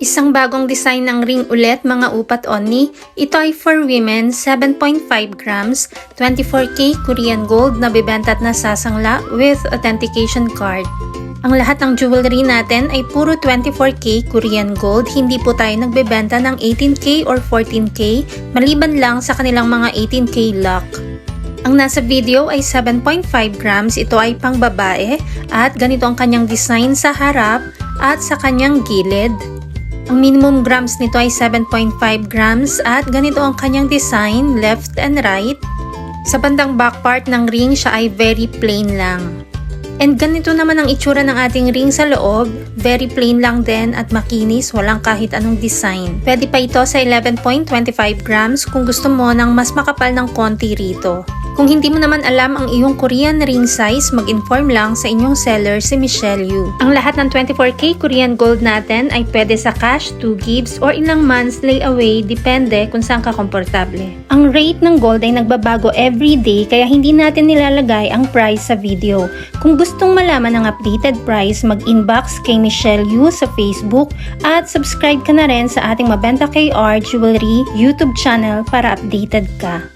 Isang bagong design ng ring ulit mga upat onni. Ito ay for women, 7.5 grams, 24K Korean gold na bibenta at nasasangla with authentication card. Ang lahat ng jewelry natin ay puro 24K Korean gold, hindi po tayo nagbebenta ng 18K or 14K, maliban lang sa kanilang mga 18K lock. Ang nasa video ay 7.5 grams, ito ay pang babae at ganito ang kanyang design sa harap at sa kanyang gilid. Ang minimum grams nito ay 7.5 grams at ganito ang kanyang design left and right. Sa bandang back part ng ring siya ay very plain lang. And ganito naman ang itsura ng ating ring sa loob, very plain lang din at makinis, walang kahit anong design. Pwede pa ito sa 11.25 grams kung gusto mo ng mas makapal ng konti rito. Kung hindi mo naman alam ang iyong Korean ring size, mag-inform lang sa inyong seller si Michelle Yu. Ang lahat ng 24K Korean gold natin ay pwede sa cash, 2 gifts, or ilang months layaway, depende kung saan ka komportable. Ang rate ng gold ay nagbabago every day kaya hindi natin nilalagay ang price sa video. Kung gustong malaman ang updated price, mag-inbox kay Michelle Yu sa Facebook at subscribe ka na rin sa ating Mabenta KR Jewelry YouTube channel para updated ka.